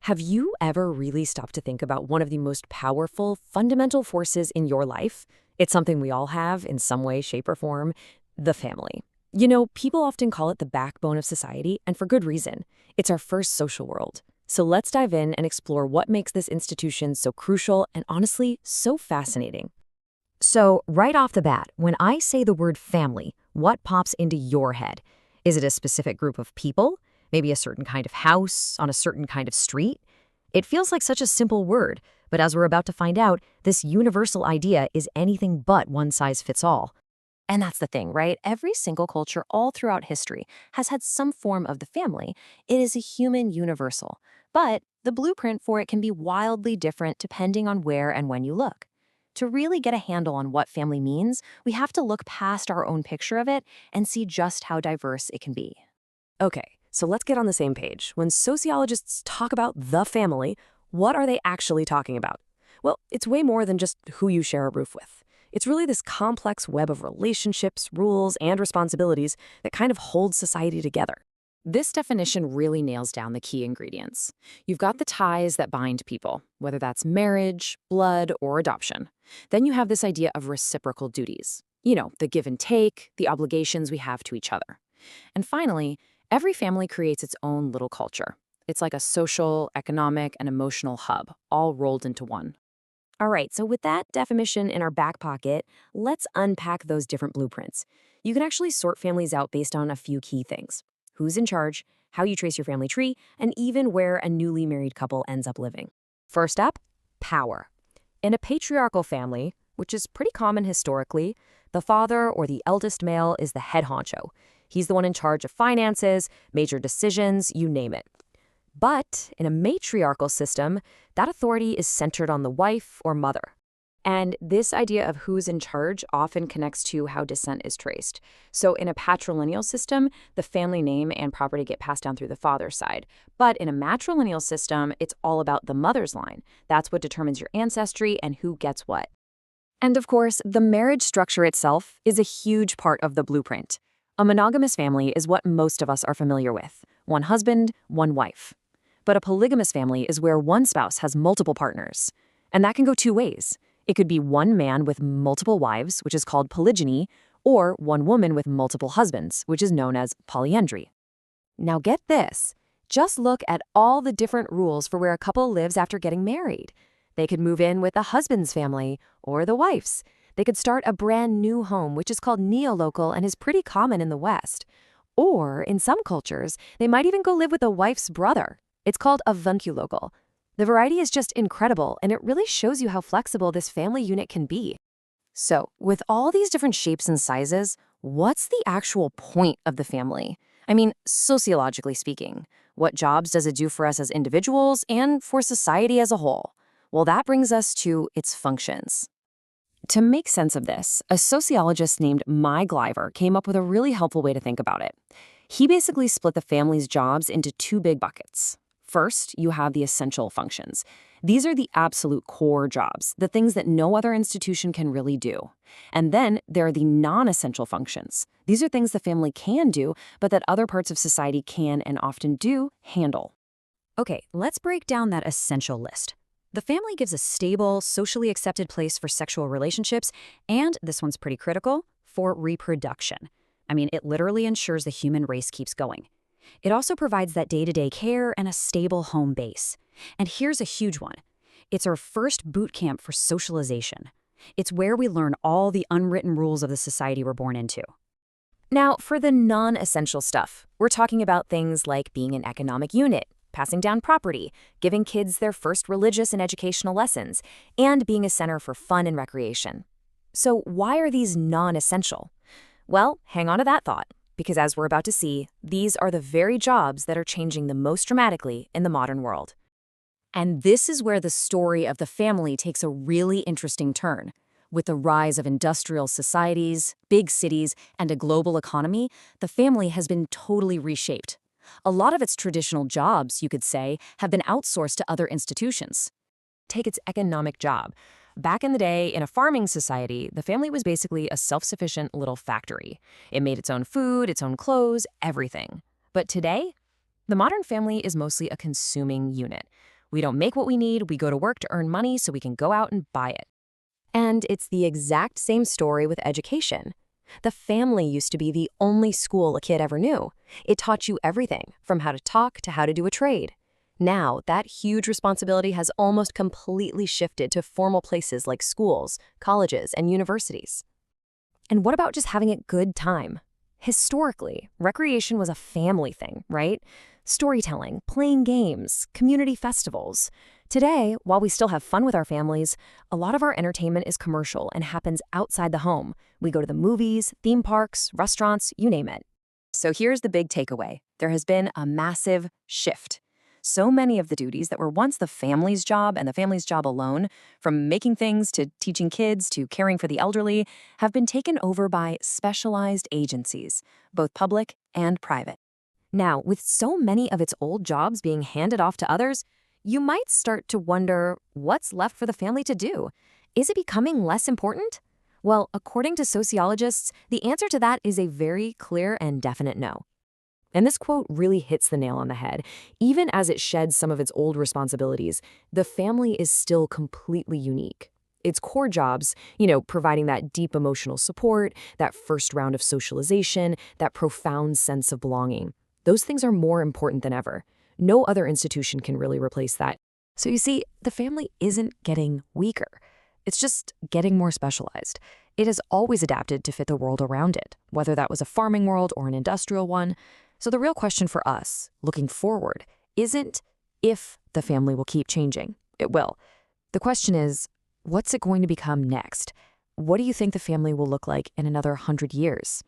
Have you ever really stopped to think about one of the most powerful, fundamental forces in your life? It's something we all have in some way, shape, or form: the family. People often call it the backbone of society, and for good reason. It's our first social world. So let's dive in and explore what makes this institution so crucial and honestly, so fascinating. So, right off the bat, when I say the word family, what pops into your head? Is it a specific group of people? Maybe a certain kind of house on a certain kind of street? It feels like such a simple word, but as we're about to find out, this universal idea is anything but one size fits all. And that's the thing, right? Every single culture all throughout history has had some form of the family. It is a human universal. But the blueprint for it can be wildly different depending on where and when you look. To really get a handle on what family means, we have to look past our own picture of it and see just how diverse it can be. Okay, so let's get on the same page. When sociologists talk about the family, what are they actually talking about? Well, it's way more than just who you share a roof with. It's really this complex web of relationships, rules, and responsibilities that kind of holds society together. This definition really nails down the key ingredients. You've got the ties that bind people, whether that's marriage, blood, or adoption. Then you have this idea of reciprocal duties. The give and take, the obligations we have to each other. And finally, every family creates its own little culture. It's like a social, economic, and emotional hub, all rolled into one. All right, so with that definition in our back pocket, let's unpack those different blueprints. You can actually sort families out based on a few key things: who's in charge, how you trace your family tree, and even where a newly married couple ends up living. First up, power. In a patriarchal family, which is pretty common historically, the father or the eldest male is the head honcho. He's the one in charge of finances, major decisions, you name it. But in a matriarchal system, that authority is centered on the wife or mother. And this idea of who's in charge often connects to how descent is traced. So in a patrilineal system, the family name and property get passed down through the father's side. But in a matrilineal system, it's all about the mother's line. That's what determines your ancestry and who gets what. And of course, the marriage structure itself is a huge part of the blueprint. A monogamous family is what most of us are familiar with: one husband, one wife. But a polygamous family is where one spouse has multiple partners. And that can go two ways. It could be one man with multiple wives, which is called polygyny, or one woman with multiple husbands, which is known as polyandry. Now get this. Just look at all the different rules for where a couple lives after getting married. They could move in with the husband's family or the wife's. They could start a brand new home, which is called neolocal and is pretty common in the West. Or, in some cultures, they might even go live with the wife's brother. It's called avunculocal. The variety is just incredible, and it really shows you how flexible this family unit can be. So, with all these different shapes and sizes, what's the actual point of the family? I mean, sociologically speaking, what jobs does it do for us as individuals and for society as a whole? Well, that brings us to its functions. To make sense of this, a sociologist named Mai Gliver came up with a really helpful way to think about it. He basically split the family's jobs into two big buckets. First, you have the essential functions. These are the absolute core jobs, the things that no other institution can really do. And then there are the non-essential functions. These are things the family can do, but that other parts of society can and often do handle. Okay, let's break down that essential list. The family gives a stable, socially accepted place for sexual relationships, and, this one's pretty critical, for reproduction. I mean, it literally ensures the human race keeps going. It also provides that day-to-day care and a stable home base. And here's a huge one. It's our first boot camp for socialization. It's where we learn all the unwritten rules of the society we're born into. Now, for the non-essential stuff, we're talking about things like being an economic unit, passing down property, giving kids their first religious and educational lessons, and being a center for fun and recreation. So why are these non-essential? Well, hang on to that thought, because as we're about to see, these are the very jobs that are changing the most dramatically in the modern world. And this is where the story of the family takes a really interesting turn. With the rise of industrial societies, big cities, and a global economy, the family has been totally reshaped. A lot of its traditional jobs, you could say, have been outsourced to other institutions. Take its economic job. Back in the day, in a farming society, the family was basically a self-sufficient little factory. It made its own food, its own clothes, everything. But today, The modern family is mostly a consuming unit. We don't make what we need, we go to work to earn money so we can go out and buy it. And it's the exact same story with education. The family used to be the only school a kid ever knew. It taught you everything, from how to talk to how to do a trade. Now, that huge responsibility has almost completely shifted to formal places like schools, colleges, and universities. And what about just having a good time? Historically, recreation was a family thing, right? Storytelling, playing games, community festivals. Today, while we still have fun with our families, a lot of our entertainment is commercial and happens outside the home. We go to the movies, theme parks, restaurants, you name it. So here's the big takeaway. There has been a massive shift. So many of the duties that were once the family's job and the family's job alone, from making things to teaching kids to caring for the elderly, have been taken over by specialized agencies, both public and private. Now, with so many of its old jobs being handed off to others, you might start to wonder what's left for the family to do. Is it becoming less important? Well, according to sociologists, the answer to that is a very clear and definite no. And this quote really hits the nail on the head. Even as it sheds some of its old responsibilities, the family is still completely unique. Its core jobs, providing that deep emotional support, that first round of socialization, that profound sense of belonging, those things are more important than ever. No other institution can really replace that. So you see, the family isn't getting weaker. It's just getting more specialized. It has always adapted to fit the world around it, whether that was a farming world or an industrial one. So the real question for us, looking forward, isn't if the family will keep changing. It will. The question is, what's it going to become next? What do you think the family will look like in another 100 years?